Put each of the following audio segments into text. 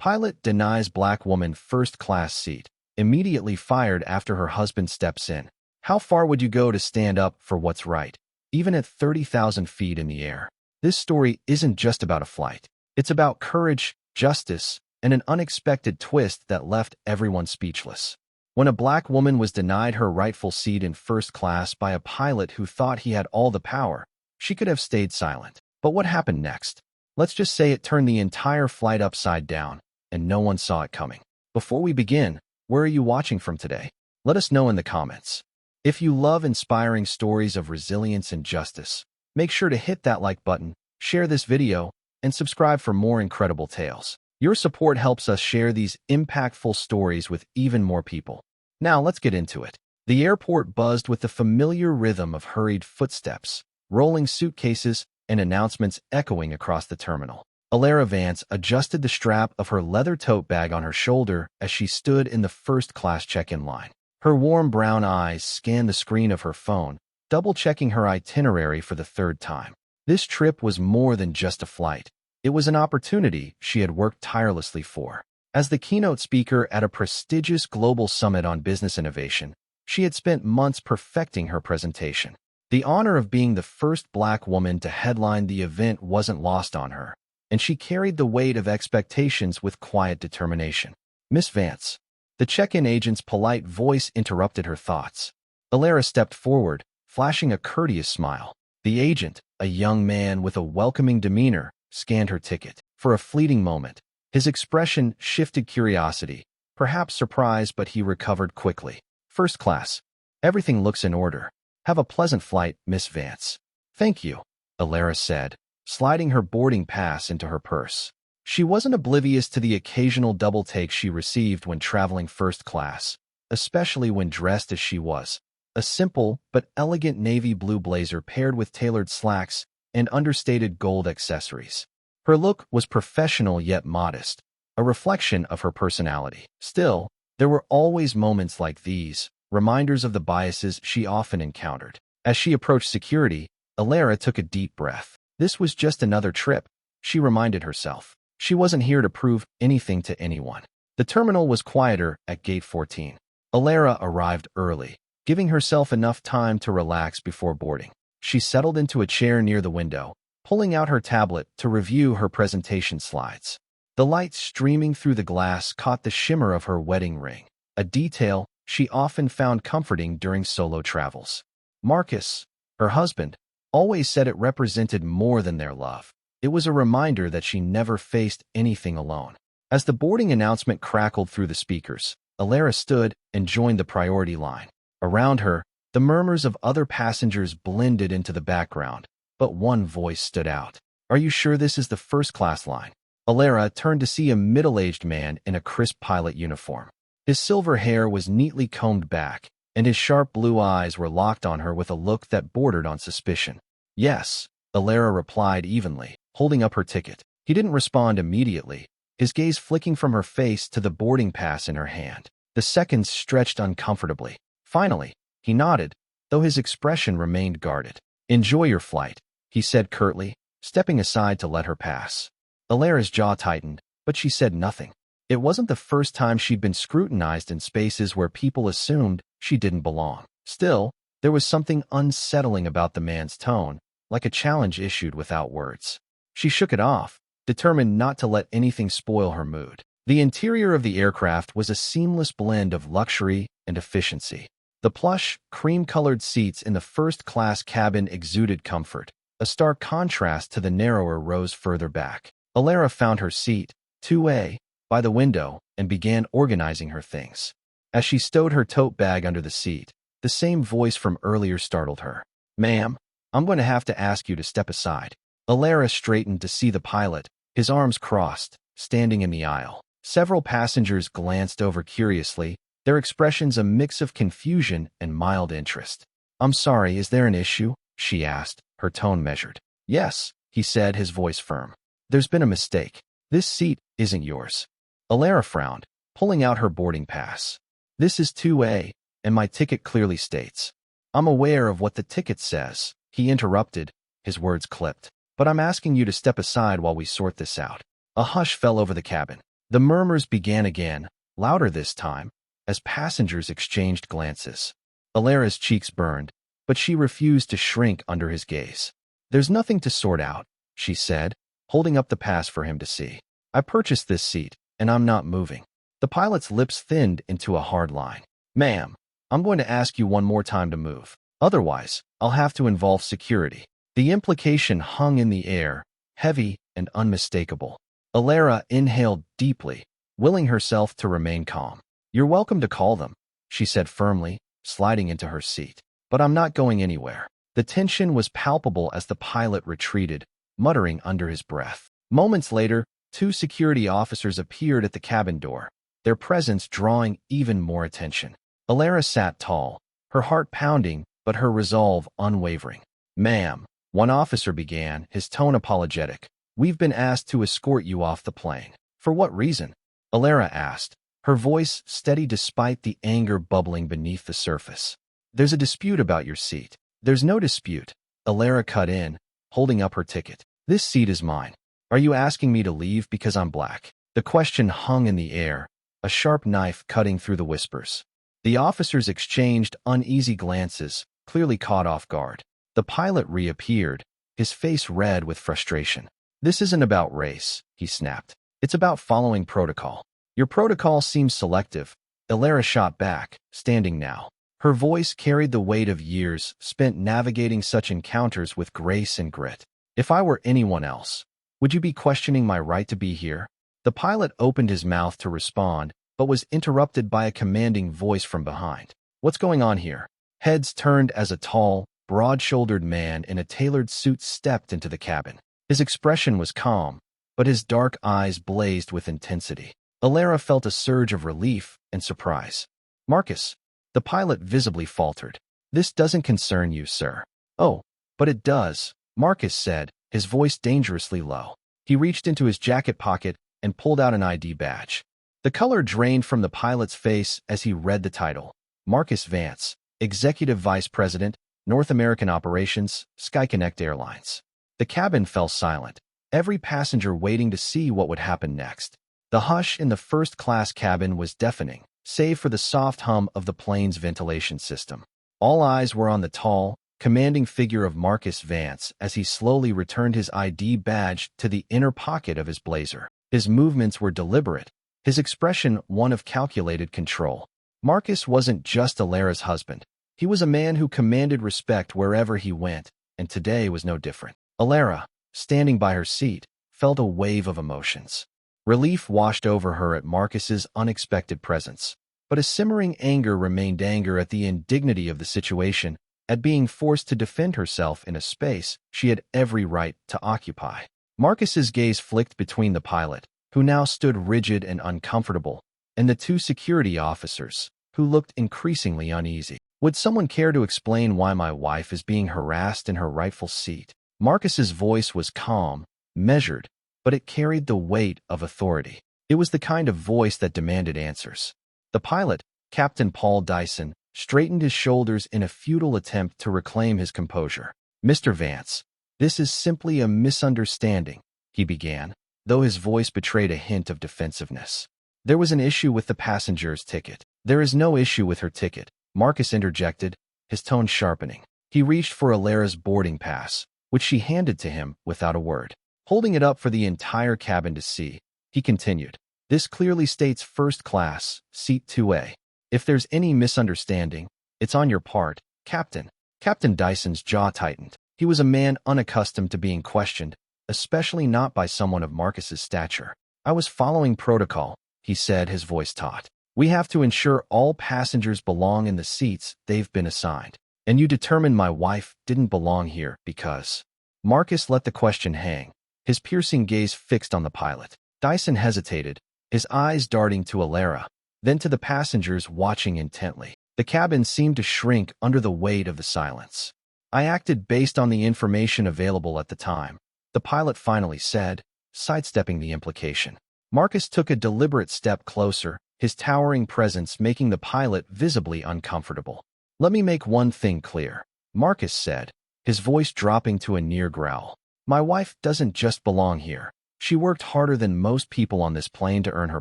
Pilot denies black woman first-class seat. Immediately fired after her husband steps in. How far would you go to stand up for what's right, even at 30,000 feet in the air? This story isn't just about a flight. It's about courage, justice, and an unexpected twist that left everyone speechless. When a black woman was denied her rightful seat in first class by a pilot who thought he had all the power, she could have stayed silent. But what happened next? Let's just say it turned the entire flight upside down, and no one saw it coming. Before we begin, where are you watching from today? Let us know in the comments. If you love inspiring stories of resilience and justice, make sure to hit that like button, share this video, and subscribe for more incredible tales. Your support helps us share these impactful stories with even more people. Now let's get into it. The airport buzzed with the familiar rhythm of hurried footsteps, rolling suitcases, and announcements echoing across the terminal. Alara Vance adjusted the strap of her leather tote bag on her shoulder as she stood in the first-class check-in line. Her warm brown eyes scanned the screen of her phone, double-checking her itinerary for the third time. This trip was more than just a flight. It was an opportunity she had worked tirelessly for. As the keynote speaker at a prestigious global summit on business innovation, she had spent months perfecting her presentation. The honor of being the first black woman to headline the event wasn't lost on her, and she carried the weight of expectations with quiet determination. "Miss Vance." The check-in agent's polite voice interrupted her thoughts. Alara stepped forward, flashing a courteous smile. The agent, a young man with a welcoming demeanor, scanned her ticket. For a fleeting moment, his expression shifted curiosity, perhaps surprise, but he recovered quickly. "First class. Everything looks in order. Have a pleasant flight, Miss Vance." "Thank you," Alara said, sliding her boarding pass into her purse. She wasn't oblivious to the occasional double take she received when traveling first class, especially when dressed as she was. A simple but elegant navy blue blazer paired with tailored slacks and understated gold accessories. Her look was professional yet modest, a reflection of her personality. Still, there were always moments like these, reminders of the biases she often encountered. As she approached security, Alara took a deep breath. This was just another trip, she reminded herself. She wasn't here to prove anything to anyone. The terminal was quieter at Gate 14. Alara arrived early, giving herself enough time to relax before boarding. She settled into a chair near the window, pulling out her tablet to review her presentation slides. The light streaming through the glass caught the shimmer of her wedding ring, a detail she often found comforting during solo travels. Marcus, her husband, always said it represented more than their love. It was a reminder that she never faced anything alone. As the boarding announcement crackled through the speakers, Alara stood and joined the priority line. Around her, the murmurs of other passengers blended into the background, but one voice stood out. "Are you sure this is the first-class line?" Alara turned to see a middle-aged man in a crisp pilot uniform. His silver hair was neatly combed back, and his sharp blue eyes were locked on her with a look that bordered on suspicion. "Yes," Alara replied evenly, holding up her ticket. He didn't respond immediately, his gaze flicking from her face to the boarding pass in her hand. The seconds stretched uncomfortably. Finally, he nodded, though his expression remained guarded. "Enjoy your flight," he said curtly, stepping aside to let her pass. Alara's jaw tightened, but she said nothing. It wasn't the first time she'd been scrutinized in spaces where people assumed she didn't belong. Still, there was something unsettling about the man's tone, like a challenge issued without words. She shook it off, determined not to let anything spoil her mood. The interior of the aircraft was a seamless blend of luxury and efficiency. The plush, cream-colored seats in the first-class cabin exuded comfort, a stark contrast to the narrower rows further back. Alara found her seat, 2A, by the window, and began organizing her things. As she stowed her tote bag under the seat, the same voice from earlier startled her. "Ma'am, I'm going to have to ask you to step aside." Alara straightened to see the pilot, his arms crossed, standing in the aisle. Several passengers glanced over curiously, their expressions a mix of confusion and mild interest. "I'm sorry, is there an issue?" she asked, her tone measured. "Yes," he said, his voice firm. "There's been a mistake. This seat isn't yours." Alara frowned, pulling out her boarding pass. "This is 2A, and my ticket clearly states." "I'm aware of what the ticket says," he interrupted, his words clipped. "But I'm asking you to step aside while we sort this out." A hush fell over the cabin. The murmurs began again, louder this time, as passengers exchanged glances. Alara's cheeks burned, but she refused to shrink under his gaze. "There's nothing to sort out," she said, holding up the pass for him to see. "I purchased this seat, and I'm not moving." The pilot's lips thinned into a hard line. "Ma'am, I'm going to ask you one more time to move. Otherwise, I'll have to involve security." The implication hung in the air, heavy and unmistakable. Alara inhaled deeply, willing herself to remain calm. "You're welcome to call them," she said firmly, sliding into her seat. "But I'm not going anywhere." The tension was palpable as the pilot retreated, muttering under his breath. Moments later, two security officers appeared at the cabin door, their presence drawing even more attention. Alara sat tall, her heart pounding, but her resolve unwavering. "Ma'am," one officer began, his tone apologetic, "we've been asked to escort you off the plane." "For what reason?" Alara asked, her voice steady despite the anger bubbling beneath the surface. "There's a dispute about your seat." "There's no dispute," Alara cut in, holding up her ticket. "This seat is mine. Are you asking me to leave because I'm black?" The question hung in the air, a sharp knife cutting through the whispers. The officers exchanged uneasy glances, clearly caught off guard. The pilot reappeared, his face red with frustration. "This isn't about race," he snapped. "It's about following protocol." "Your protocol seems selective," Alara shot back, standing now. Her voice carried the weight of years spent navigating such encounters with grace and grit. "If I were anyone else, would you be questioning my right to be here?" The pilot opened his mouth to respond, but was interrupted by a commanding voice from behind. "What's going on here?" Heads turned as a tall, broad-shouldered man in a tailored suit stepped into the cabin. His expression was calm, but his dark eyes blazed with intensity. Alara felt a surge of relief and surprise. "Marcus," the pilot visibly faltered. "This doesn't concern you, sir." "Oh, but it does," Marcus said, his voice dangerously low. He reached into his jacket pocket and pulled out an ID badge. The color drained from the pilot's face as he read the title. Marcus Vance, Executive Vice President, North American Operations, SkyConnect Airlines. The cabin fell silent, every passenger waiting to see what would happen next. The hush in the first-class cabin was deafening, save for the soft hum of the plane's ventilation system. All eyes were on the tall, commanding figure of Marcus Vance as he slowly returned his ID badge to the inner pocket of his blazer. His movements were deliberate, his expression one of calculated control. Marcus wasn't just Alara's husband. He was a man who commanded respect wherever he went, and today was no different. Alara, standing by her seat, felt a wave of emotions. Relief washed over her at Marcus's unexpected presence, but a simmering anger remained, anger at the indignity of the situation, at being forced to defend herself in a space she had every right to occupy. Marcus's gaze flicked between the pilot, who now stood rigid and uncomfortable, and the two security officers, who looked increasingly uneasy. "Would someone care to explain why my wife is being harassed in her rightful seat?" Marcus's voice was calm, measured, but it carried the weight of authority. It was the kind of voice that demanded answers. The pilot, Captain Paul Dyson, straightened his shoulders in a futile attempt to reclaim his composure. "Mr. Vance, this is simply a misunderstanding," he began, though his voice betrayed a hint of defensiveness. "There was an issue with the passenger's ticket." "There is no issue with her ticket," Marcus interjected, his tone sharpening. He reached for Alara's boarding pass, which she handed to him without a word. Holding it up for the entire cabin to see, he continued, "This clearly states first class, seat 2A. If there's any misunderstanding, it's on your part, Captain." Captain Dyson's jaw tightened. He was a man unaccustomed to being questioned, especially not by someone of Marcus's stature. "I was following protocol," he said, his voice taut. "We have to ensure all passengers belong in the seats they've been assigned. And you determined my wife didn't belong here because..." Marcus let the question hang, his piercing gaze fixed on the pilot. Dyson hesitated, his eyes darting to Alara, then to the passengers watching intently. The cabin seemed to shrink under the weight of the silence. "I acted based on the information available at the time," the pilot finally said, sidestepping the implication. Marcus took a deliberate step closer, his towering presence making the pilot visibly uncomfortable. "Let me make one thing clear," Marcus said, his voice dropping to a near growl. "My wife doesn't just belong here. She worked harder than most people on this plane to earn her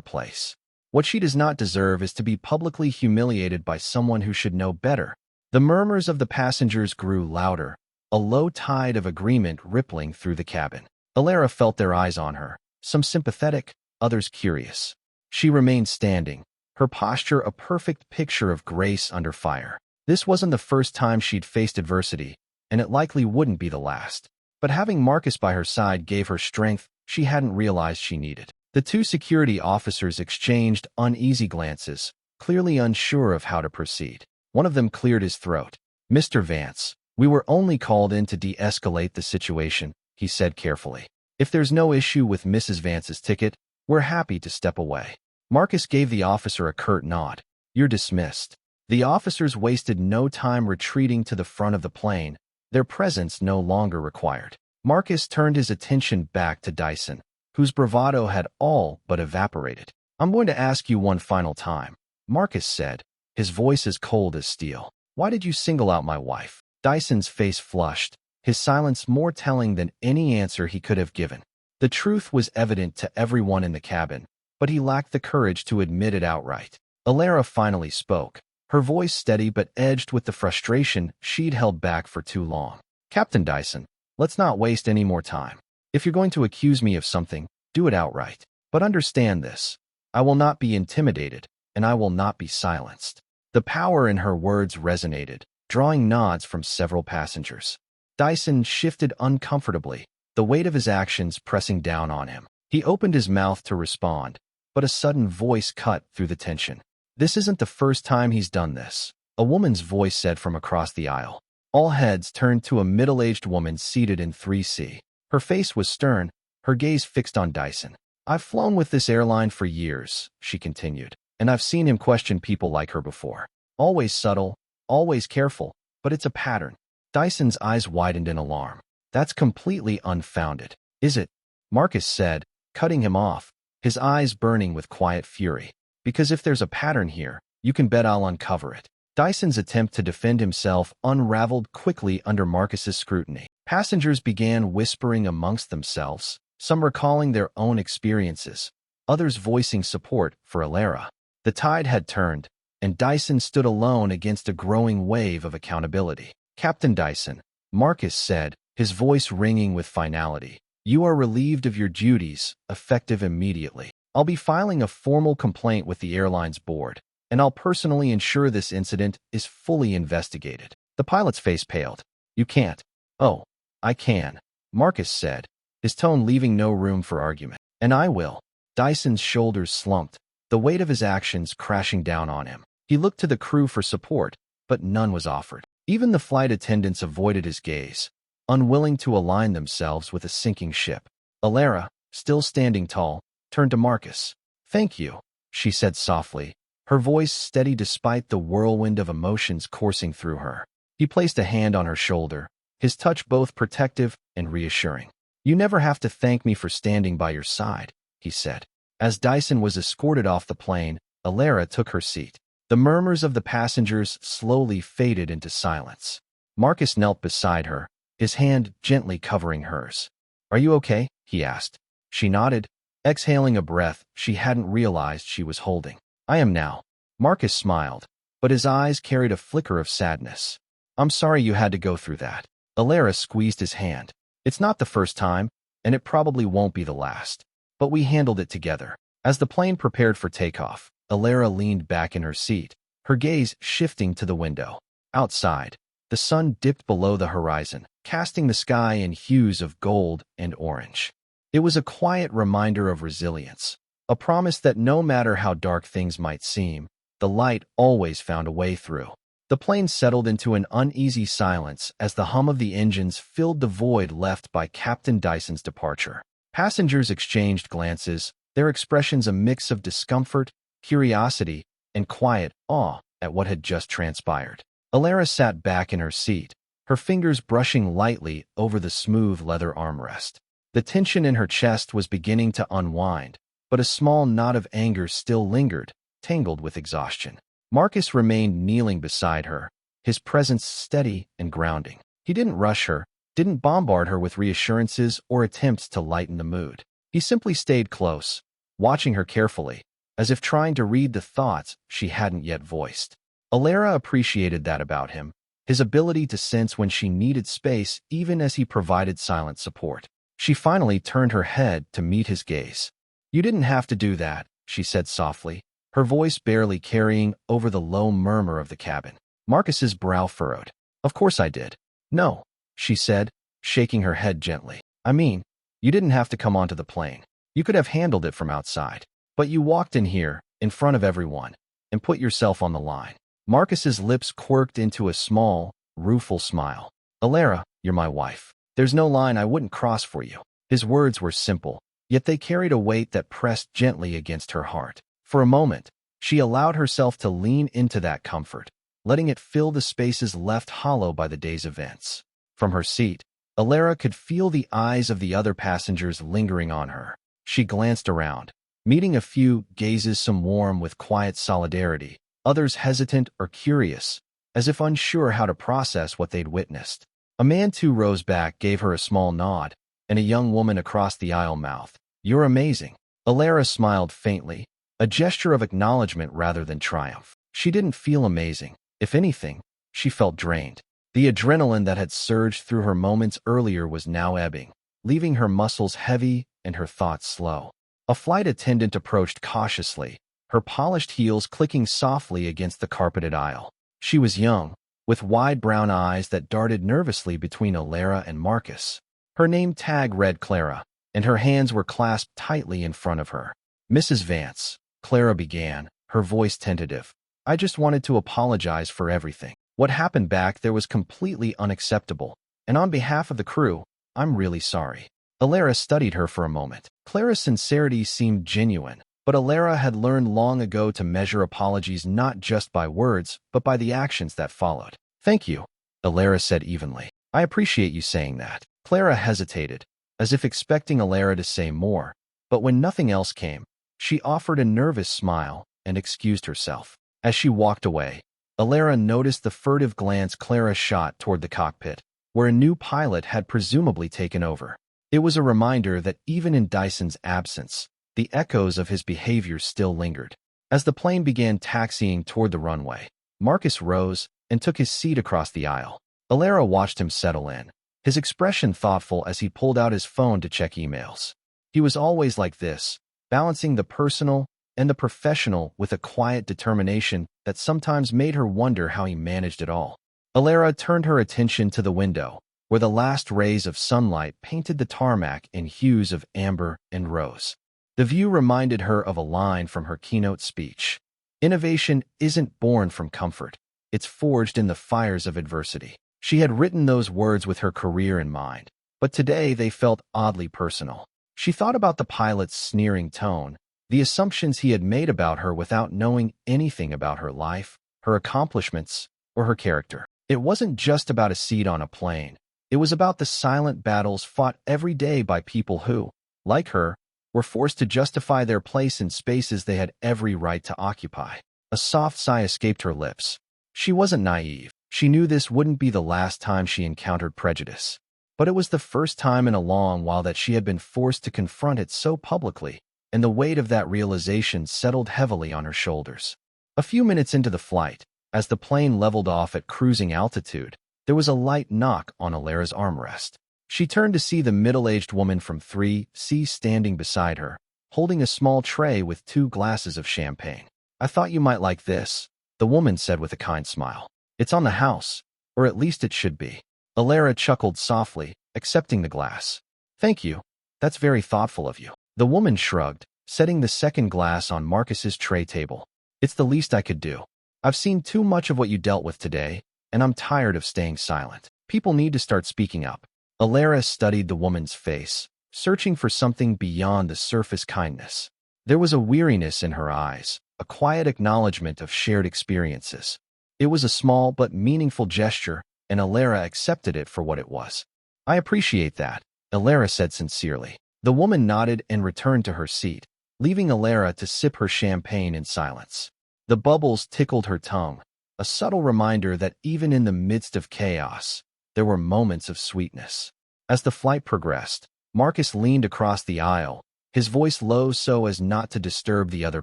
place. What she does not deserve is to be publicly humiliated by someone who should know better. The murmurs of the passengers grew louder, a low tide of agreement rippling through the cabin. Alara felt their eyes on her, some sympathetic, others curious. She remained standing, her posture a perfect picture of grace under fire. This wasn't the first time she'd faced adversity, and it likely wouldn't be the last. But having Marcus by her side gave her strength she hadn't realized she needed. The two security officers exchanged uneasy glances, clearly unsure of how to proceed. One of them cleared his throat. "Mr. Vance, we were only called in to de-escalate the situation," he said carefully. "If there's no issue with Mrs. Vance's ticket, we're happy to step away." Marcus gave the officer a curt nod. "You're dismissed." The officers wasted no time retreating to the front of the plane, their presence no longer required. Marcus turned his attention back to Dyson, whose bravado had all but evaporated. "I'm going to ask you one final time," Marcus said, his voice as cold as steel. "Why did you single out my wife?" Dyson's face flushed, his silence more telling than any answer he could have given. The truth was evident to everyone in the cabin, but he lacked the courage to admit it outright. Alara finally spoke, her voice steady but edged with the frustration she'd held back for too long. "Captain Dyson, let's not waste any more time. If you're going to accuse me of something, do it outright. But understand this. I will not be intimidated, and I will not be silenced." The power in her words resonated, drawing nods from several passengers. Dyson shifted uncomfortably, the weight of his actions pressing down on him. He opened his mouth to respond, but a sudden voice cut through the tension. "This isn't the first time he's done this," a woman's voice said from across the aisle. All heads turned to a middle-aged woman seated in 3C. Her face was stern, her gaze fixed on Dyson. "I've flown with this airline for years," she continued, "and I've seen him question people like her before. Always subtle, always careful, but it's a pattern." Dyson's eyes widened in alarm. "That's completely unfounded, is it?" Marcus said, cutting him off, his eyes burning with quiet fury. "Because if there's a pattern here, you can bet I'll uncover it." Dyson's attempt to defend himself unraveled quickly under Marcus's scrutiny. Passengers began whispering amongst themselves, some recalling their own experiences, others voicing support for Alara. The tide had turned, and Dyson stood alone against a growing wave of accountability. "Captain Dyson," Marcus said, his voice ringing with finality, "you are relieved of your duties, effective immediately. I'll be filing a formal complaint with the airline's board, and I'll personally ensure this incident is fully investigated." The pilot's face paled. "You can't." "Oh, I can," Marcus said, his tone leaving no room for argument. "And I will." Dyson's shoulders slumped, the weight of his actions crashing down on him. He looked to the crew for support, but none was offered. Even the flight attendants avoided his gaze, unwilling to align themselves with a sinking ship. Alara, still standing tall, turned to Marcus. "Thank you," she said softly, her voice steady despite the whirlwind of emotions coursing through her. He placed a hand on her shoulder, his touch both protective and reassuring. "You never have to thank me for standing by your side," he said. As Dyson was escorted off the plane, Alara took her seat. The murmurs of the passengers slowly faded into silence. Marcus knelt beside her, his hand gently covering hers. "Are you okay?" he asked. She nodded, exhaling a breath she hadn't realized she was holding. "I am now." Marcus smiled, but his eyes carried a flicker of sadness. "I'm sorry you had to go through that." Alara squeezed his hand. "It's not the first time, and it probably won't be the last. But we handled it together." As the plane prepared for takeoff, Alara leaned back in her seat, her gaze shifting to the window. Outside, the sun dipped below the horizon, casting the sky in hues of gold and orange. It was a quiet reminder of resilience, a promise that no matter how dark things might seem, the light always found a way through. The plane settled into an uneasy silence as the hum of the engines filled the void left by Captain Dyson's departure. Passengers exchanged glances, their expressions a mix of discomfort, curiosity, and quiet awe at what had just transpired. Alara sat back in her seat, her fingers brushing lightly over the smooth leather armrest. The tension in her chest was beginning to unwind, but a small knot of anger still lingered, tangled with exhaustion. Marcus remained kneeling beside her, his presence steady and grounding. He didn't rush her, didn't bombard her with reassurances or attempts to lighten the mood. He simply stayed close, watching her carefully, as if trying to read the thoughts she hadn't yet voiced. Alara appreciated that about him, his ability to sense when she needed space even as he provided silent support. She finally turned her head to meet his gaze. "You didn't have to do that," she said softly, her voice barely carrying over the low murmur of the cabin. Marcus's brow furrowed. "Of course I did." "No," she said, shaking her head gently. "I mean, you didn't have to come onto the plane. You could have handled it from outside. But you walked in here, in front of everyone, and put yourself on the line." Marcus's lips quirked into a small, rueful smile. "Alara, you're my wife. There's no line I wouldn't cross for you." His words were simple, yet they carried a weight that pressed gently against her heart. For a moment, she allowed herself to lean into that comfort, letting it fill the spaces left hollow by the day's events. From her seat, Alara could feel the eyes of the other passengers lingering on her. She glanced around, meeting a few gazes, some warm with quiet solidarity, others hesitant or curious, as if unsure how to process what they'd witnessed. A man 2 rows back gave her a small nod, and a young woman across the aisle mouthed, "You're amazing." Alara smiled faintly, a gesture of acknowledgement rather than triumph. She didn't feel amazing. If anything, she felt drained. The adrenaline that had surged through her moments earlier was now ebbing, leaving her muscles heavy and her thoughts slow. A flight attendant approached cautiously, her polished heels clicking softly against the carpeted aisle. She was young, with wide brown eyes that darted nervously between Alara and Marcus. Her name tag read Clara, and her hands were clasped tightly in front of her. "Mrs. Vance," Clara began, her voice tentative, "I just wanted to apologize for everything. What happened back there was completely unacceptable, and on behalf of the crew, I'm really sorry." Alara studied her for a moment. Clara's sincerity seemed genuine, but Alara had learned long ago to measure apologies not just by words, but by the actions that followed. "Thank you," Alara said evenly. "I appreciate you saying that." Clara hesitated, as if expecting Alara to say more, but when nothing else came, she offered a nervous smile and excused herself. As she walked away, Alara noticed the furtive glance Clara shot toward the cockpit, where a new pilot had presumably taken over. It was a reminder that even in Dyson's absence, the echoes of his behavior still lingered. As the plane began taxiing toward the runway, Marcus rose and took his seat across the aisle. Alara watched him settle in, his expression thoughtful as he pulled out his phone to check emails. He was always like this, balancing the personal and the professional with a quiet determination that sometimes made her wonder how he managed it all. Alara turned her attention to the window, where the last rays of sunlight painted the tarmac in hues of amber and rose. The view reminded her of a line from her keynote speech. "Innovation isn't born from comfort. It's forged in the fires of adversity." She had written those words with her career in mind, but today they felt oddly personal. She thought about the pilot's sneering tone, the assumptions he had made about her without knowing anything about her life, her accomplishments, or her character. It wasn't just about a seat on a plane. It was about the silent battles fought every day by people who, like her, were forced to justify their place in spaces they had every right to occupy. A soft sigh escaped her lips. She wasn't naive. She knew this wouldn't be the last time she encountered prejudice. But it was the first time in a long while that she had been forced to confront it so publicly, and the weight of that realization settled heavily on her shoulders. A few minutes into the flight, as the plane leveled off at cruising altitude, there was a light knock on Alara's armrest. She turned to see the middle-aged woman from 3C standing beside her, holding a small tray with 2 glasses of champagne. "I thought you might like this," the woman said with a kind smile. "It's on the house, or at least it should be." Alara chuckled softly, accepting the glass. "Thank you. That's very thoughtful of you." The woman shrugged, setting the second glass on Marcus's tray table. "It's the least I could do. I've seen too much of what you dealt with today, and I'm tired of staying silent. People need to start speaking up." Alara studied the woman's face, searching for something beyond the surface kindness. There was a weariness in her eyes, a quiet acknowledgement of shared experiences. It was a small but meaningful gesture, and Alara accepted it for what it was. "I appreciate that," Alara said sincerely. The woman nodded and returned to her seat, leaving Alara to sip her champagne in silence. The bubbles tickled her tongue, a subtle reminder that even in the midst of chaos, there were moments of sweetness. As the flight progressed, Marcus leaned across the aisle, his voice low so as not to disturb the other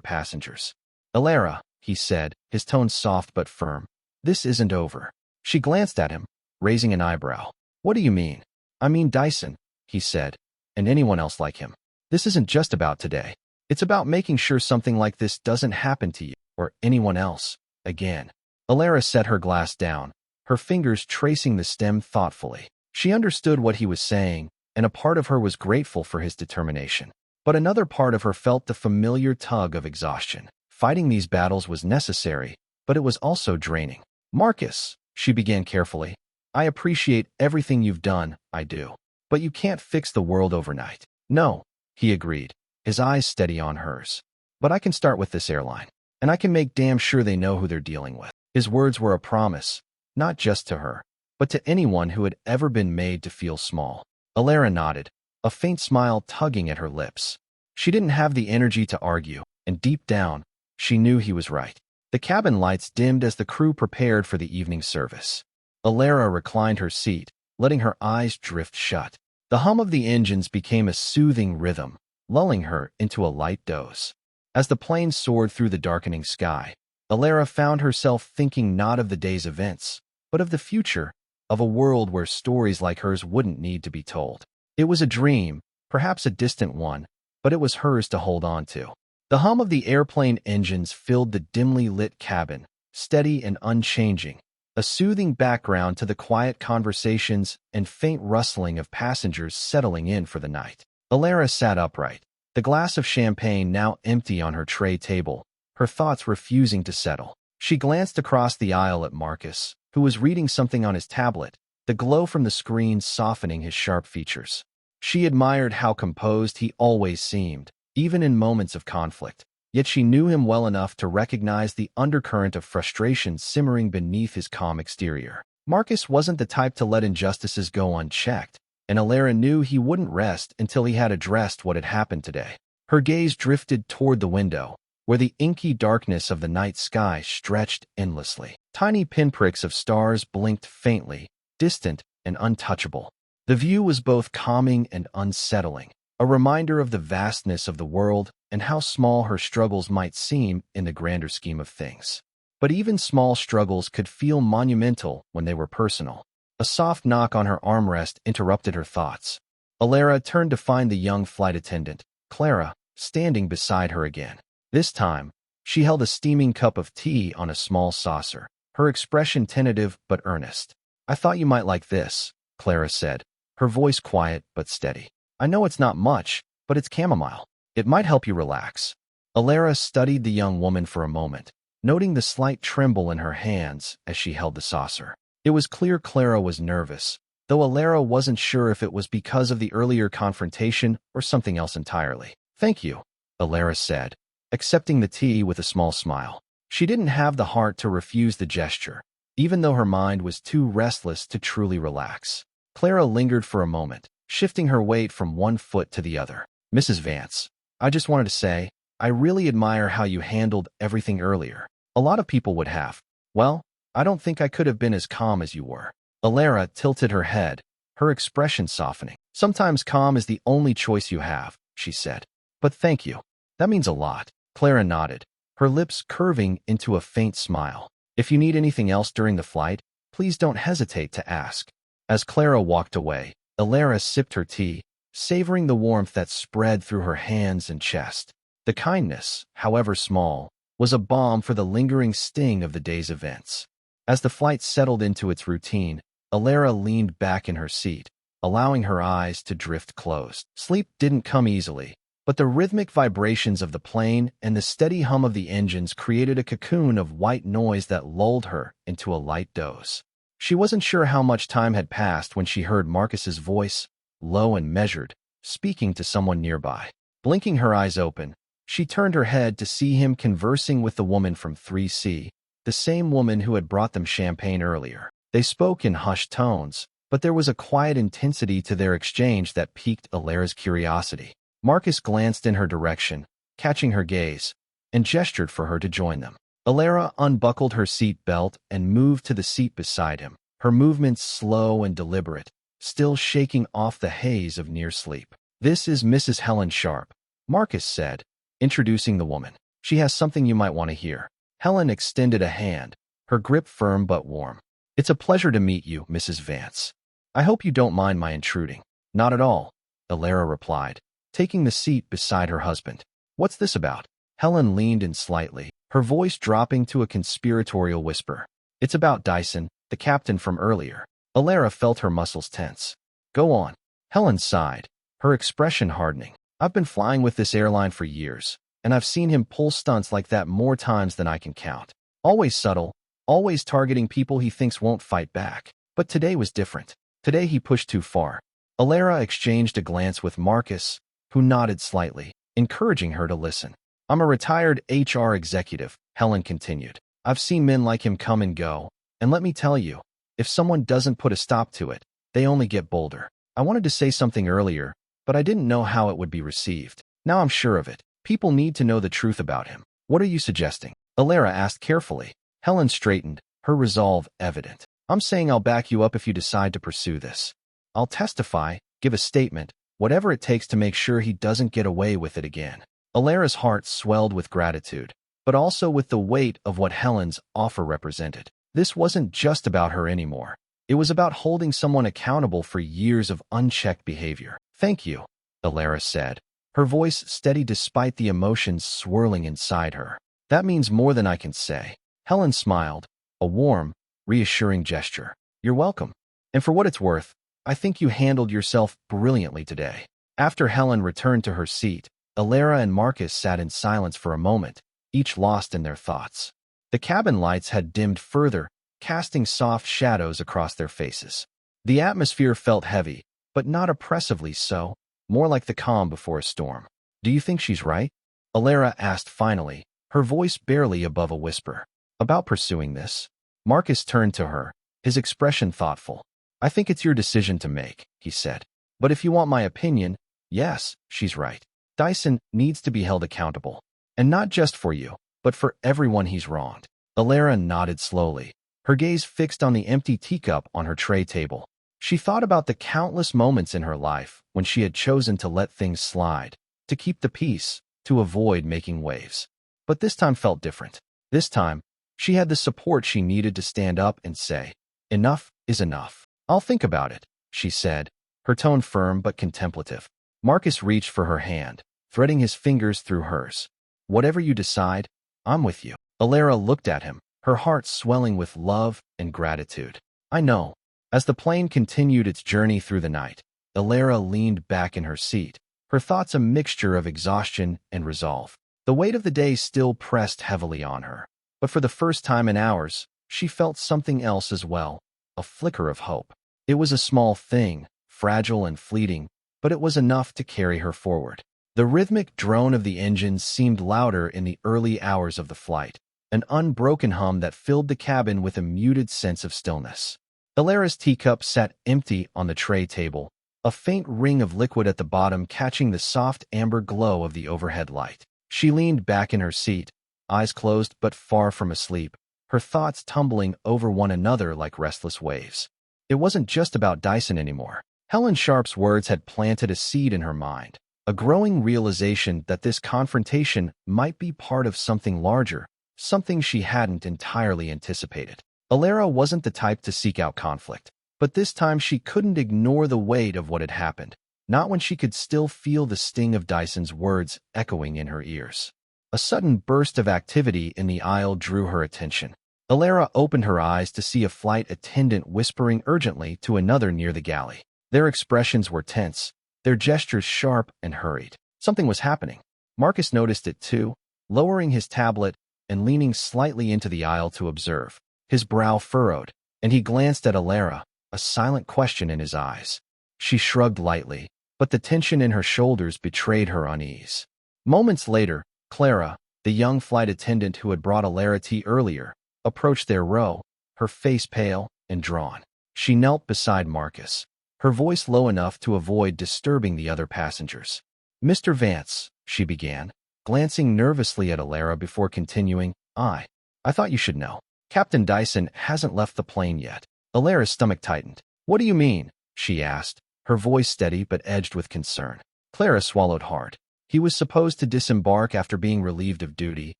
passengers. "Alara," he said, his tone soft but firm. "This isn't over." She glanced at him, raising an eyebrow. "What do you mean?" "I mean Dyson," he said, "and anyone else like him. This isn't just about today. It's about making sure something like this doesn't happen to you or anyone else again." Alara set her glass down, her fingers tracing the stem thoughtfully. She understood what he was saying, and a part of her was grateful for his determination. But another part of her felt the familiar tug of exhaustion. Fighting these battles was necessary, but it was also draining. "Marcus," she began carefully, "I appreciate everything you've done, I do. But you can't fix the world overnight." "No," he agreed, his eyes steady on hers. "But I can start with this airline, and I can make damn sure they know who they're dealing with." His words were a promise, not just to her, but to anyone who had ever been made to feel small. Alara nodded, a faint smile tugging at her lips. She didn't have the energy to argue, and deep down, she knew he was right. The cabin lights dimmed as the crew prepared for the evening service. Alara reclined her seat, letting her eyes drift shut. The hum of the engines became a soothing rhythm, lulling her into a light doze. As the plane soared through the darkening sky, Alara found herself thinking not of the day's events, but of the future, of a world where stories like hers wouldn't need to be told. It was a dream, perhaps a distant one, but it was hers to hold on to. The hum of the airplane engines filled the dimly lit cabin, steady and unchanging, a soothing background to the quiet conversations and faint rustling of passengers settling in for the night. Alara sat upright, the glass of champagne now empty on her tray table, her thoughts refusing to settle. She glanced across the aisle at Marcus, who was reading something on his tablet, the glow from the screen softening his sharp features. She admired how composed he always seemed, even in moments of conflict. Yet she knew him well enough to recognize the undercurrent of frustration simmering beneath his calm exterior. Marcus wasn't the type to let injustices go unchecked, and Alara knew he wouldn't rest until he had addressed what had happened today. Her gaze drifted toward the window, where the inky darkness of the night sky stretched endlessly. Tiny pinpricks of stars blinked faintly, distant and untouchable. The view was both calming and unsettling, a reminder of the vastness of the world and how small her struggles might seem in the grander scheme of things. But even small struggles could feel monumental when they were personal. A soft knock on her armrest interrupted her thoughts. Alara turned to find the young flight attendant, Clara, standing beside her again. This time, she held a steaming cup of tea on a small saucer, her expression tentative but earnest. "I thought you might like this," Clara said, her voice quiet but steady. "I know it's not much, but it's chamomile. It might help you relax." Alara studied the young woman for a moment, noting the slight tremble in her hands as she held the saucer. It was clear Clara was nervous, though Alara wasn't sure if it was because of the earlier confrontation or something else entirely. "Thank you," Alara said, accepting the tea with a small smile. She didn't have the heart to refuse the gesture, even though her mind was too restless to truly relax. Clara lingered for a moment, shifting her weight from one foot to the other. "Mrs. Vance, I just wanted to say, I really admire how you handled everything earlier. A lot of people would have. Well, I don't think I could have been as calm as you were." Alara tilted her head, her expression softening. "Sometimes calm is the only choice you have," she said. "But thank you. That means a lot." Clara nodded, her lips curving into a faint smile. "If you need anything else during the flight, please don't hesitate to ask." As Clara walked away, Alara sipped her tea, savoring the warmth that spread through her hands and chest. The kindness, however small, was a balm for the lingering sting of the day's events. As the flight settled into its routine, Alara leaned back in her seat, allowing her eyes to drift closed. Sleep didn't come easily, but the rhythmic vibrations of the plane and the steady hum of the engines created a cocoon of white noise that lulled her into a light doze. She wasn't sure how much time had passed when she heard Marcus's voice, low and measured, speaking to someone nearby. Blinking her eyes open, she turned her head to see him conversing with the woman from 3C, the same woman who had brought them champagne earlier. They spoke in hushed tones, but there was a quiet intensity to their exchange that piqued Alara's curiosity. Marcus glanced in her direction, catching her gaze, and gestured for her to join them. Alara unbuckled her seat belt and moved to the seat beside him, her movements slow and deliberate, still shaking off the haze of near sleep. "This is Mrs. Helen Sharp," Marcus said, introducing the woman. She has something you might want to hear. Helen extended a hand, her grip firm but warm. It's a pleasure to meet you, Mrs. Vance. I hope you don't mind my intruding. Not at all, Alara replied, taking the seat beside her husband. What's this about? Helen leaned in slightly, her voice dropping to a conspiratorial whisper. It's about Dyson, the captain from earlier. Alara felt her muscles tense. Go on. Helen sighed, her expression hardening. I've been flying with this airline for years, and I've seen him pull stunts like that more times than I can count. Always subtle, always targeting people he thinks won't fight back. But today was different. Today he pushed too far. Alara exchanged a glance with Marcus, who nodded slightly, encouraging her to listen. I'm a retired HR executive, Helen continued. I've seen men like him come and go, and let me tell you, if someone doesn't put a stop to it, they only get bolder. I wanted to say something earlier, but I didn't know how it would be received. Now I'm sure of it. People need to know the truth about him. What are you suggesting? Alara asked carefully. Helen straightened, her resolve evident. I'm saying I'll back you up if you decide to pursue this. I'll testify, give a statement, whatever it takes to make sure he doesn't get away with it again. Alara's heart swelled with gratitude, but also with the weight of what Helen's offer represented. This wasn't just about her anymore. It was about holding someone accountable for years of unchecked behavior. Thank you, Alara said, her voice steady despite the emotions swirling inside her. That means more than I can say. Helen smiled, a warm, reassuring gesture. You're welcome. And for what it's worth, I think you handled yourself brilliantly today. After Helen returned to her seat, Alara and Marcus sat in silence for a moment, each lost in their thoughts. The cabin lights had dimmed further, casting soft shadows across their faces. The atmosphere felt heavy, but not oppressively so, more like the calm before a storm. Do you think she's right? Alara asked finally, her voice barely above a whisper. About pursuing this? Marcus turned to her, his expression thoughtful. I think it's your decision to make, he said. But if you want my opinion, yes, she's right. Dyson needs to be held accountable. And not just for you, but for everyone he's wronged. Alara nodded slowly, her gaze fixed on the empty teacup on her tray table. She thought about the countless moments in her life when she had chosen to let things slide, to keep the peace, to avoid making waves. But this time felt different. This time, she had the support she needed to stand up and say, enough is enough. I'll think about it, she said, her tone firm but contemplative. Marcus reached for her hand, threading his fingers through hers. Whatever you decide, I'm with you. Alara looked at him, her heart swelling with love and gratitude. I know. As the plane continued its journey through the night, Alara leaned back in her seat, her thoughts a mixture of exhaustion and resolve. The weight of the day still pressed heavily on her, but for the first time in hours, she felt something else as well, a flicker of hope. It was a small thing, fragile and fleeting, but it was enough to carry her forward. The rhythmic drone of the engines seemed louder in the early hours of the flight, an unbroken hum that filled the cabin with a muted sense of stillness. Alara's teacup sat empty on the tray table, a faint ring of liquid at the bottom catching the soft amber glow of the overhead light. She leaned back in her seat, eyes closed but far from asleep, her thoughts tumbling over one another like restless waves. It wasn't just about Dyson anymore. Helen Sharp's words had planted a seed in her mind, a growing realization that this confrontation might be part of something larger, something she hadn't entirely anticipated. Alara wasn't the type to seek out conflict, but this time she couldn't ignore the weight of what had happened, not when she could still feel the sting of Dyson's words echoing in her ears. A sudden burst of activity in the aisle drew her attention. Alara opened her eyes to see a flight attendant whispering urgently to another near the galley. Their expressions were tense, their gestures sharp and hurried. Something was happening. Marcus noticed it too, lowering his tablet and leaning slightly into the aisle to observe. His brow furrowed, and he glanced at Alara, a silent question in his eyes. She shrugged lightly, but the tension in her shoulders betrayed her unease. Moments later, Clara, the young flight attendant who had brought Alara tea earlier, approached their row, her face pale and drawn. She knelt beside Marcus, her voice low enough to avoid disturbing the other passengers. Mr. Vance, she began, glancing nervously at Alara before continuing, I thought you should know. Captain Dyson hasn't left the plane yet. Alara's stomach tightened. What do you mean? She asked, her voice steady but edged with concern. Clara swallowed hard. He was supposed to disembark after being relieved of duty,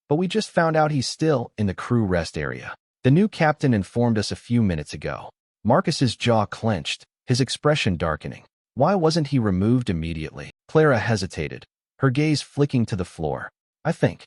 but we just found out he's still in the crew rest area. The new captain informed us a few minutes ago. Marcus's jaw clenched, his expression darkening. Why wasn't he removed immediately? Clara hesitated, her gaze flicking to the floor. I think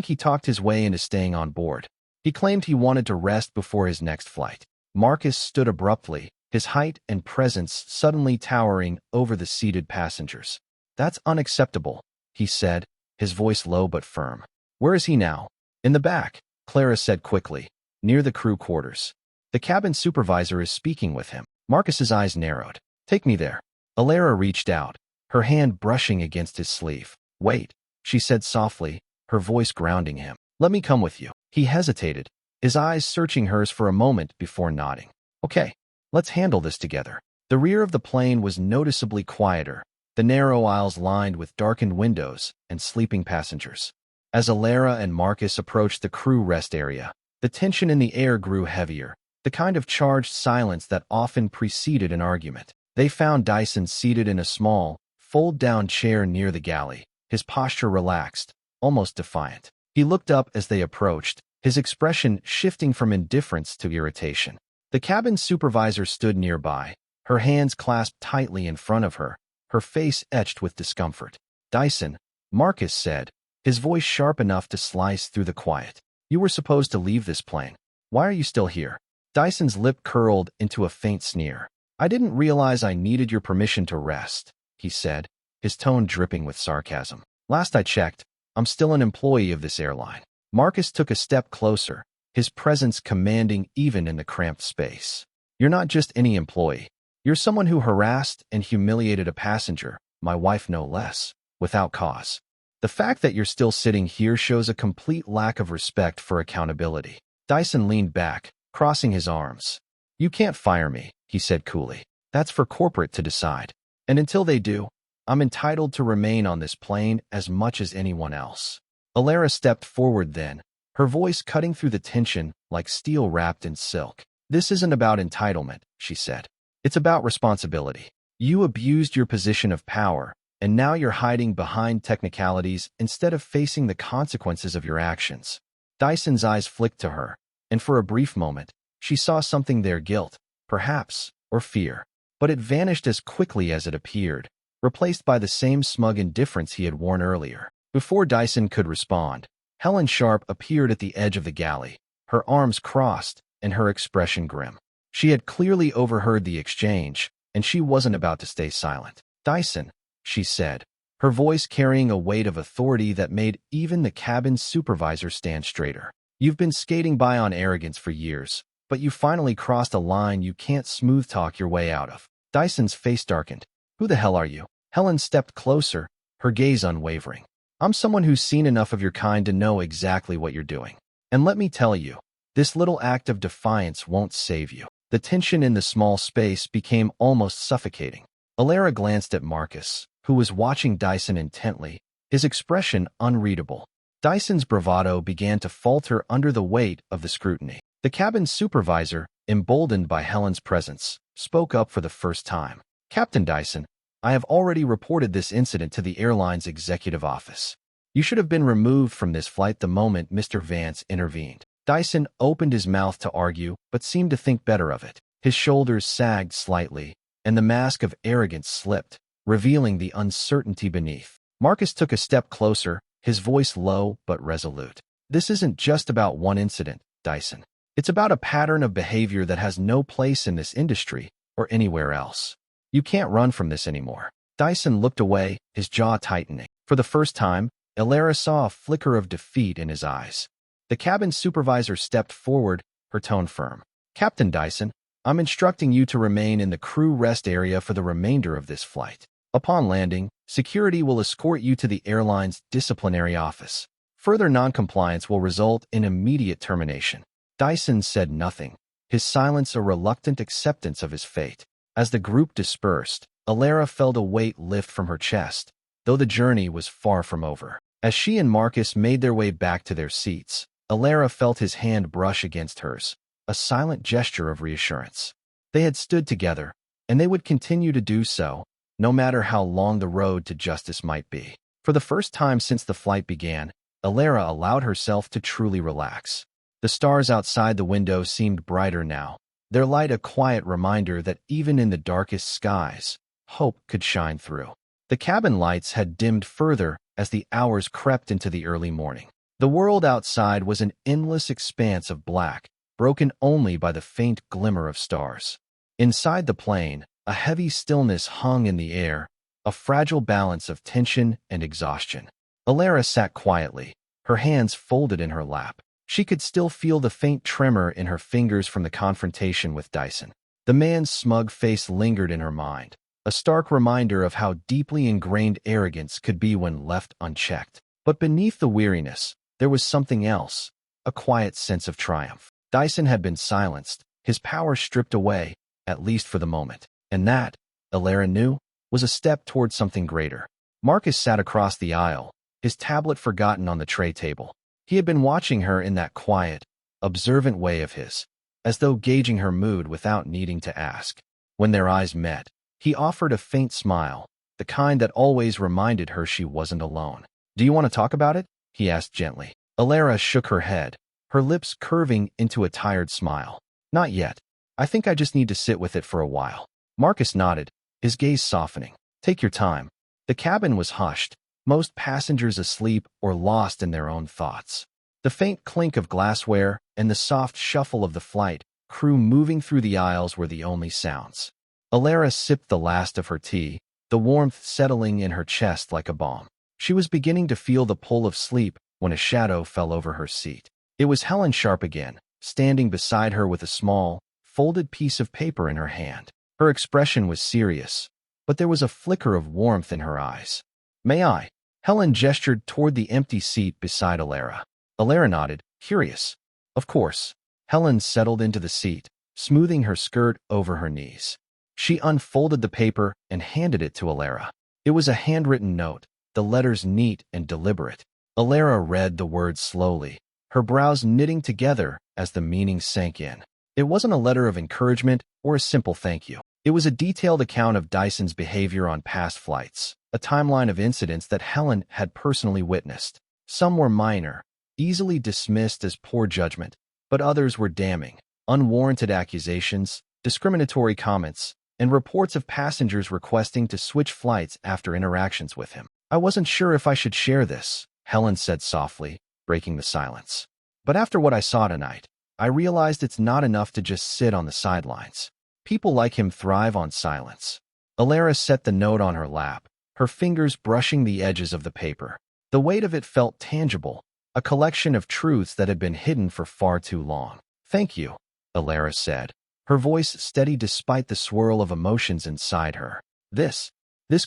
he talked his way into staying on board. He claimed he wanted to rest before his next flight. Marcus stood abruptly, his height and presence suddenly towering over the seated passengers. That's unacceptable, he said, his voice low but firm. Where is he now? In the back, Clara said quickly, near the crew quarters. The cabin supervisor is speaking with him. Marcus's eyes narrowed. Take me there. Alara reached out, her hand brushing against his sleeve. Wait, she said softly, her voice grounding him. Let me come with you. He hesitated, his eyes searching hers for a moment before nodding. Okay, let's handle this together. The rear of the plane was noticeably quieter, the narrow aisles lined with darkened windows and sleeping passengers. As Alara and Marcus approached the crew rest area, the tension in the air grew heavier, the kind of charged silence that often preceded an argument. They found Dyson seated in a small, fold-down chair near the galley, his posture relaxed, almost defiant. He looked up as they approached, his expression shifting from indifference to irritation. The cabin supervisor stood nearby, her hands clasped tightly in front of her, her face etched with discomfort. Dyson, Marcus said, his voice sharp enough to slice through the quiet. You were supposed to leave this plane. Why are you still here? Dyson's lip curled into a faint sneer. I didn't realize I needed your permission to rest, he said, his tone dripping with sarcasm. Last I checked, I'm still an employee of this airline. Marcus took a step closer, his presence commanding even in the cramped space. You're not just any employee. You're someone who harassed and humiliated a passenger, my wife no less, without cause. The fact that you're still sitting here shows a complete lack of respect for accountability. Dyson leaned back, crossing his arms. You can't fire me, he said coolly. That's for corporate to decide. And until they do, I'm entitled to remain on this plane as much as anyone else. Alara stepped forward then, her voice cutting through the tension like steel wrapped in silk. This isn't about entitlement, she said. It's about responsibility. You abused your position of power, and now you're hiding behind technicalities instead of facing the consequences of your actions. Dyson's eyes flicked to her, and for a brief moment, she saw something there, guilt, perhaps, or fear. But it vanished as quickly as it appeared, replaced by the same smug indifference he had worn earlier. Before Dyson could respond, Helen Sharp appeared at the edge of the galley, her arms crossed and her expression grim. She had clearly overheard the exchange, and she wasn't about to stay silent. Dyson, she said, her voice carrying a weight of authority that made even the cabin supervisor stand straighter. You've been skating by on arrogance for years, but you finally crossed a line you can't smooth-talk your way out of. Dyson's face darkened. Who the hell are you? Helen stepped closer, her gaze unwavering. I'm someone who's seen enough of your kind to know exactly what you're doing. And let me tell you, this little act of defiance won't save you. The tension in the small space became almost suffocating. Alara glanced at Marcus, who was watching Dyson intently, his expression unreadable. Dyson's bravado began to falter under the weight of the scrutiny. The cabin supervisor, emboldened by Helen's presence, spoke up for the first time. Captain Dyson, I have already reported this incident to the airline's executive office. You should have been removed from this flight the moment Mr. Vance intervened. Dyson opened his mouth to argue, but seemed to think better of it. His shoulders sagged slightly, and the mask of arrogance slipped, revealing the uncertainty beneath. Marcus took a step closer, his voice low but resolute. This isn't just about one incident, Dyson. It's about a pattern of behavior that has no place in this industry or anywhere else. You can't run from this anymore. Dyson looked away, his jaw tightening. For the first time, Alara saw a flicker of defeat in his eyes. The cabin supervisor stepped forward, her tone firm. Captain Dyson, I'm instructing you to remain in the crew rest area for the remainder of this flight. Upon landing, security will escort you to the airline's disciplinary office. Further noncompliance will result in immediate termination. Dyson said nothing, his silence a reluctant acceptance of his fate. As the group dispersed, Alara felt a weight lift from her chest, though the journey was far from over. As she and Marcus made their way back to their seats, Alara felt his hand brush against hers, a silent gesture of reassurance. They had stood together, and they would continue to do so, no matter how long the road to justice might be. For the first time since the flight began, Alara allowed herself to truly relax. The stars outside the window seemed brighter now, their light a quiet reminder that even in the darkest skies, hope could shine through. The cabin lights had dimmed further as the hours crept into the early morning. The world outside was an endless expanse of black, broken only by the faint glimmer of stars. Inside the plane, a heavy stillness hung in the air, a fragile balance of tension and exhaustion. Alara sat quietly, her hands folded in her lap. She could still feel the faint tremor in her fingers from the confrontation with Dyson. The man's smug face lingered in her mind, a stark reminder of how deeply ingrained arrogance could be when left unchecked. But beneath the weariness, there was something else, a quiet sense of triumph. Dyson had been silenced, his power stripped away, at least for the moment. And that, Alara knew, was a step toward something greater. Marcus sat across the aisle, his tablet forgotten on the tray table. He had been watching her in that quiet, observant way of his, as though gauging her mood without needing to ask. When their eyes met, he offered a faint smile, the kind that always reminded her she wasn't alone. "Do you want to talk about it?" he asked gently. Alara shook her head, her lips curving into a tired smile. "Not yet. I think I just need to sit with it for a while." Marcus nodded, his gaze softening. "Take your time." The cabin was hushed, most passengers asleep or lost in their own thoughts. The faint clink of glassware and the soft shuffle of the flight crew moving through the aisles were the only sounds. Alara sipped the last of her tea, the warmth settling in her chest like a balm. She was beginning to feel the pull of sleep when a shadow fell over her seat. It was Helen Sharp again, standing beside her with a small, folded piece of paper in her hand. Her expression was serious, but there was a flicker of warmth in her eyes. "May I?" Helen gestured toward the empty seat beside Alara. Alara nodded, curious. "Of course." Helen settled into the seat, smoothing her skirt over her knees. She unfolded the paper and handed it to Alara. It was a handwritten note, the letters neat and deliberate. Alara read the words slowly, her brows knitting together as the meaning sank in. It wasn't a letter of encouragement or a simple thank you. It was a detailed account of Dyson's behavior on past flights, a timeline of incidents that Helen had personally witnessed. Some were minor, easily dismissed as poor judgment, but others were damning. Unwarranted accusations, discriminatory comments, and reports of passengers requesting to switch flights after interactions with him. "I wasn't sure if I should share this," Helen said softly, breaking the silence. "But after what I saw tonight, I realized it's not enough to just sit on the sidelines. People like him thrive on silence." Alara set the note on her lap, her fingers brushing the edges of the paper. The weight of it felt tangible, a collection of truths that had been hidden for far too long. "Thank you," Alara said, her voice steady despite the swirl of emotions inside her. This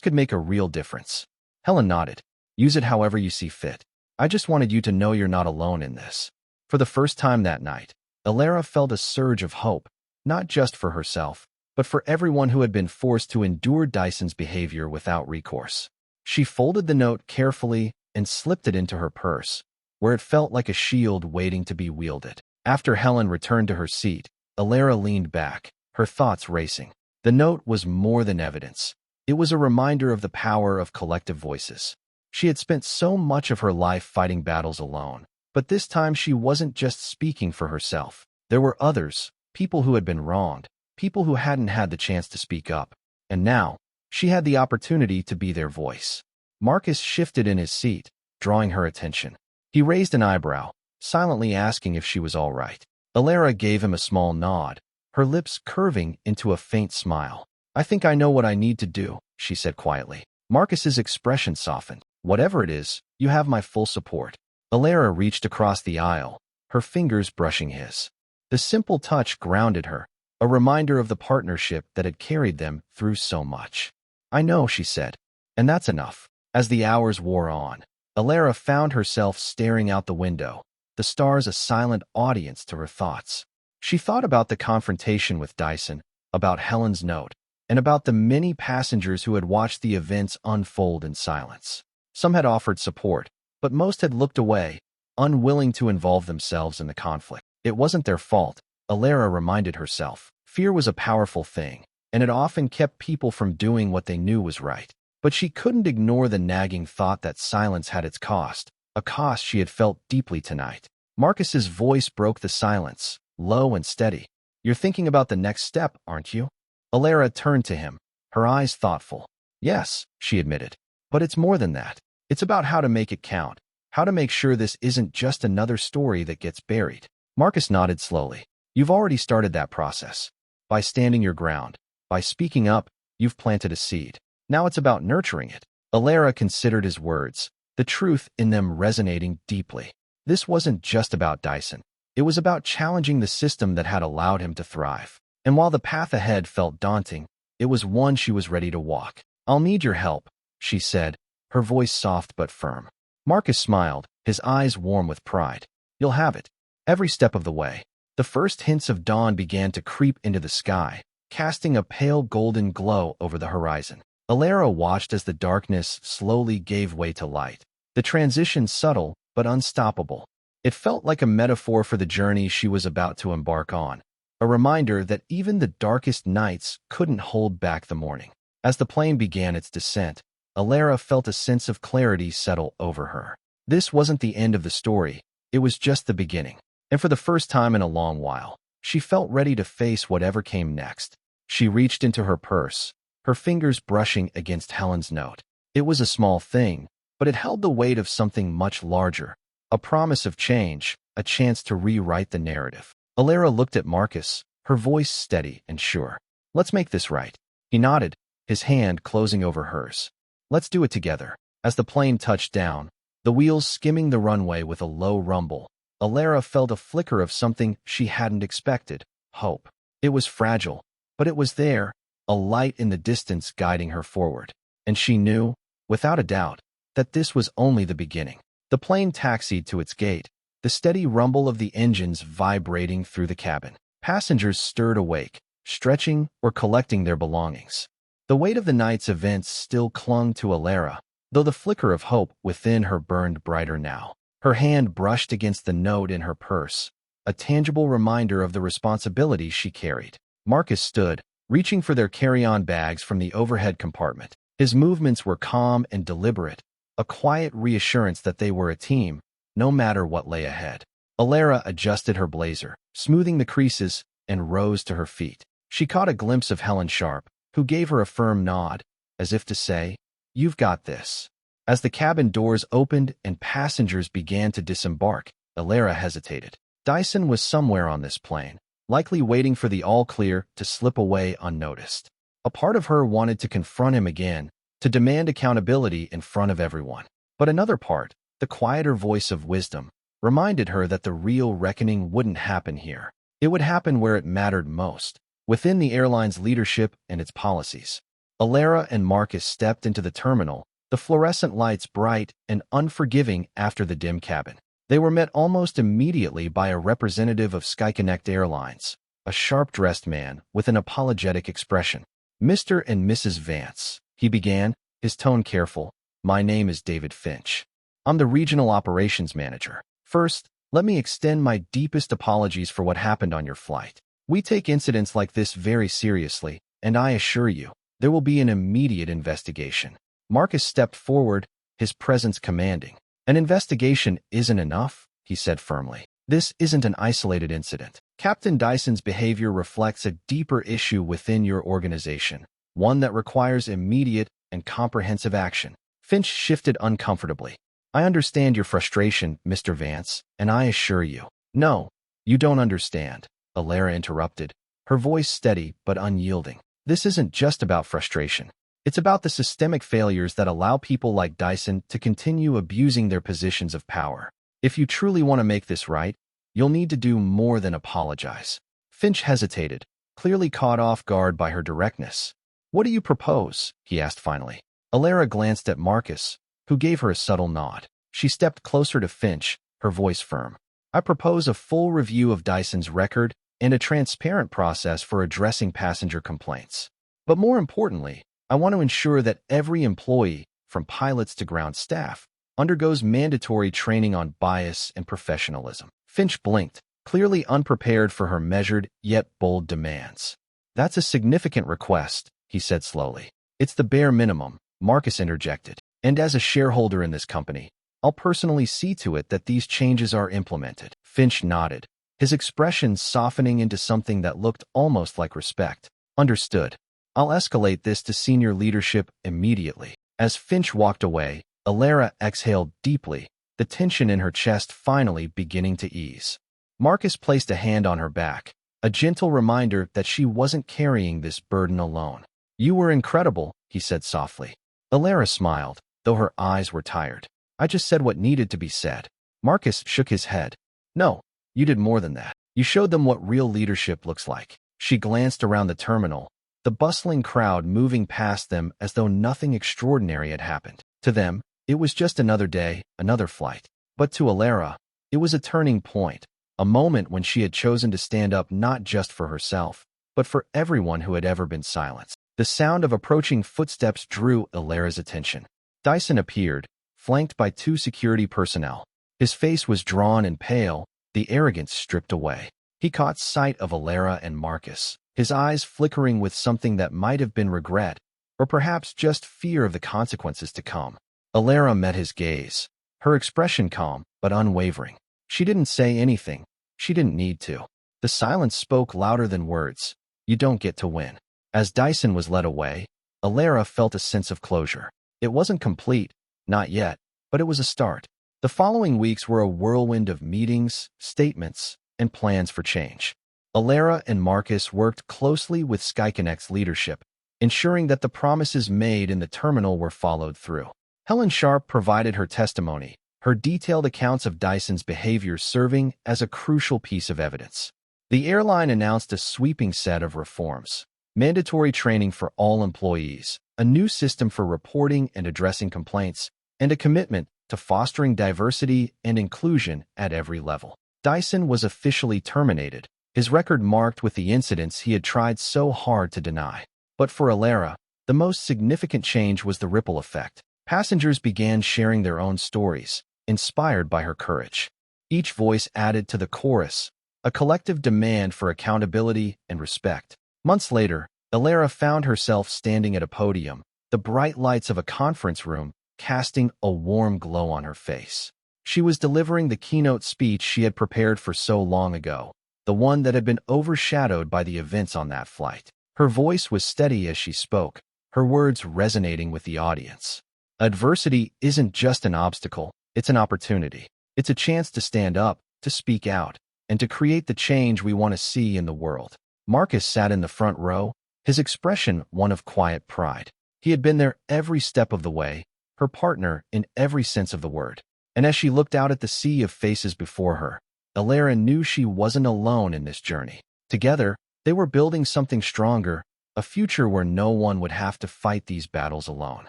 could make a real difference." Helen nodded. "Use it however you see fit. I just wanted you to know you're not alone in this." For the first time that night, Alara felt a surge of hope, not just for herself, but for everyone who had been forced to endure Dyson's behavior without recourse. She folded the note carefully and slipped it into her purse, where it felt like a shield waiting to be wielded. After Helen returned to her seat, Alara leaned back, her thoughts racing. The note was more than evidence. It was a reminder of the power of collective voices. She had spent so much of her life fighting battles alone, but this time she wasn't just speaking for herself. There were others, people who had been wronged, people who hadn't had the chance to speak up. And now, she had the opportunity to be their voice. Marcus shifted in his seat, drawing her attention. He raised an eyebrow, silently asking if she was all right. Alara gave him a small nod, her lips curving into a faint smile. "I think I know what I need to do," she said quietly. Marcus's expression softened. "Whatever it is, you have my full support." Alara reached across the aisle, her fingers brushing his. The simple touch grounded her, a reminder of the partnership that had carried them through so much. "I know," she said, "and that's enough." As the hours wore on, Alara found herself staring out the window, the stars a silent audience to her thoughts. She thought about the confrontation with Dyson, about Helen's note, and about the many passengers who had watched the events unfold in silence. Some had offered support, but most had looked away, unwilling to involve themselves in the conflict. It wasn't their fault, Alara reminded herself. Fear was a powerful thing, and it often kept people from doing what they knew was right. But she couldn't ignore the nagging thought that silence had its cost, a cost she had felt deeply tonight. Marcus's voice broke the silence, low and steady. "You're thinking about the next step, aren't you?" Alara turned to him, her eyes thoughtful. "Yes," she admitted. "But it's more than that. It's about how to make it count, how to make sure this isn't just another story that gets buried." Marcus nodded slowly. "You've already started that process. By standing your ground, by speaking up, you've planted a seed. Now it's about nurturing it." Alara considered his words, the truth in them resonating deeply. This wasn't just about Dyson. It was about challenging the system that had allowed him to thrive. And while the path ahead felt daunting, it was one she was ready to walk. "I'll need your help," she said, her voice soft but firm. Marcus smiled, his eyes warm with pride. "You'll have it. Every step of the way." The first hints of dawn began to creep into the sky, casting a pale golden glow over the horizon. Alara watched as the darkness slowly gave way to light. The transition subtle but unstoppable. It felt like a metaphor for the journey she was about to embark on, a reminder that even the darkest nights couldn't hold back the morning. As the plane began its descent, Alara felt a sense of clarity settle over her. This wasn't the end of the story, it was just the beginning. And for the first time in a long while, she felt ready to face whatever came next. She reached into her purse, her fingers brushing against Helen's note. It was a small thing, but it held the weight of something much larger, a promise of change, a chance to rewrite the narrative. Alara looked at Marcus, her voice steady and sure. "Let's make this right." He nodded, his hand closing over hers. "Let's do it together." As the plane touched down, the wheels skimming the runway with a low rumble, Alara felt a flicker of something she hadn't expected, hope. It was fragile, but it was there, a light in the distance guiding her forward. And she knew, without a doubt, that this was only the beginning. The plane taxied to its gate, the steady rumble of the engines vibrating through the cabin. Passengers stirred awake, stretching or collecting their belongings. The weight of the night's events still clung to Alara, though the flicker of hope within her burned brighter now. Her hand brushed against the note in her purse, a tangible reminder of the responsibility she carried. Marcus stood, reaching for their carry-on bags from the overhead compartment. His movements were calm and deliberate, a quiet reassurance that they were a team, no matter what lay ahead. Alara adjusted her blazer, smoothing the creases, and rose to her feet. She caught a glimpse of Helen Sharp, who gave her a firm nod, as if to say, "You've got this." As the cabin doors opened and passengers began to disembark, Alara hesitated. Dyson was somewhere on this plane, likely waiting for the all-clear to slip away unnoticed. A part of her wanted to confront him again, to demand accountability in front of everyone. But another part, the quieter voice of wisdom, reminded her that the real reckoning wouldn't happen here. It would happen where it mattered most, within the airline's leadership and its policies. Alara and Marcus stepped into the terminal, the fluorescent lights bright and unforgiving after the dim cabin. They were met almost immediately by a representative of SkyConnect Airlines, a sharp-dressed man with an apologetic expression. "Mr. and Mrs. Vance," he began, his tone careful. "My name is David Finch. I'm the Regional Operations Manager. First, let me extend my deepest apologies for what happened on your flight. We take incidents like this very seriously, and I assure you, there will be an immediate investigation." Marcus stepped forward, his presence commanding. "An investigation isn't enough," he said firmly. "This isn't an isolated incident. Captain Dyson's behavior reflects a deeper issue within your organization, one that requires immediate and comprehensive action." Finch shifted uncomfortably. "I understand your frustration, Mr. Vance, and I assure you—" "No, you don't understand," Alara interrupted, her voice steady but unyielding. "This isn't just about frustration. It's about the systemic failures that allow people like Dyson to continue abusing their positions of power. If you truly want to make this right, you'll need to do more than apologize." Finch hesitated, clearly caught off guard by her directness. "What do you propose?" he asked finally. Alara glanced at Marcus, who gave her a subtle nod. She stepped closer to Finch, her voice firm. "I propose a full review of Dyson's record and a transparent process for addressing passenger complaints. But more importantly, I want to ensure that every employee, from pilots to ground staff, undergoes mandatory training on bias and professionalism." Finch blinked, clearly unprepared for her measured yet bold demands. "That's a significant request," he said slowly. "It's the bare minimum, Marcus interjected. And as a shareholder in this company, I'll personally see to it that these changes are implemented. Finch nodded, his expression softening into something that looked almost like respect. Understood. I'll escalate this to senior leadership immediately. As Finch walked away, Alara exhaled deeply, the tension in her chest finally beginning to ease. Marcus placed a hand on her back, a gentle reminder that she wasn't carrying this burden alone. You were incredible, he said softly. Alara smiled, though her eyes were tired. I just said what needed to be said. Marcus shook his head. No, you did more than that. You showed them what real leadership looks like. She glanced around the terminal, the bustling crowd moving past them as though nothing extraordinary had happened. To them, it was just another day, another flight. But to Alara, it was a turning point, a moment when she had chosen to stand up not just for herself, but for everyone who had ever been silenced. The sound of approaching footsteps drew Alara's attention. Dyson appeared, flanked by 2 security personnel. His face was drawn and pale, the arrogance stripped away. He caught sight of Alara and Marcus, his eyes flickering with something that might have been regret, or perhaps just fear of the consequences to come. Alara met his gaze, her expression calm but unwavering. She didn't say anything. She didn't need to. The silence spoke louder than words. You don't get to win. As Dyson was led away, Alara felt a sense of closure. It wasn't complete, not yet, but it was a start. The following weeks were a whirlwind of meetings, statements, and plans for change. Alara and Marcus worked closely with SkyConnect's leadership, ensuring that the promises made in the terminal were followed through. Helen Sharp provided her testimony, her detailed accounts of Dyson's behavior serving as a crucial piece of evidence. The airline announced a sweeping set of reforms: mandatory training for all employees, a new system for reporting and addressing complaints, and a commitment to fostering diversity and inclusion at every level. Dyson was officially terminated, his record marked with the incidents he had tried so hard to deny. But for Alara, the most significant change was the ripple effect. Passengers began sharing their own stories, inspired by her courage. Each voice added to the chorus, a collective demand for accountability and respect. Months later, Alara found herself standing at a podium, the bright lights of a conference room casting a warm glow on her face. She was delivering the keynote speech she had prepared for so long ago, the one that had been overshadowed by the events on that flight. Her voice was steady as she spoke, her words resonating with the audience. Adversity isn't just an obstacle, it's an opportunity. It's a chance to stand up, to speak out, and to create the change we want to see in the world. Marcus sat in the front row, his expression one of quiet pride. He had been there every step of the way, her partner in every sense of the word. And as she looked out at the sea of faces before her, Alara knew she wasn't alone in this journey. Together, they were building something stronger, a future where no one would have to fight these battles alone.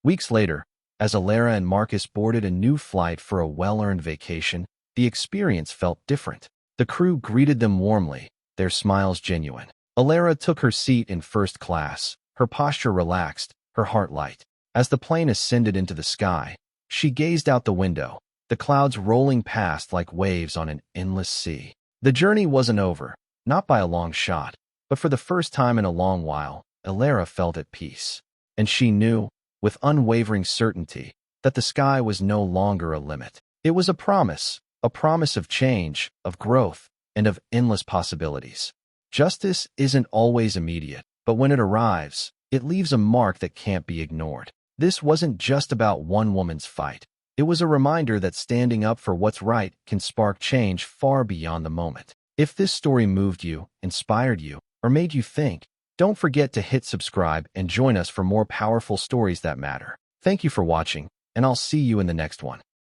Weeks later, as Alara and Marcus boarded a new flight for a well-earned vacation, the experience felt different. The crew greeted them warmly, their smiles genuine. Alara took her seat in first class, her posture relaxed, her heart light. As the plane ascended into the sky, she gazed out the window, the clouds rolling past like waves on an endless sea. The journey wasn't over, not by a long shot, but for the first time in a long while, Alara felt at peace. And she knew, with unwavering certainty, that the sky was no longer a limit. It was a promise of change, of growth, and of endless possibilities. Justice isn't always immediate, but when it arrives, it leaves a mark that can't be ignored. This wasn't just about one woman's fight. It was a reminder that standing up for what's right can spark change far beyond the moment. If this story moved you, inspired you, or made you think, don't forget to hit subscribe and join us for more powerful stories that matter. Thank you for watching, and I'll see you in the next one.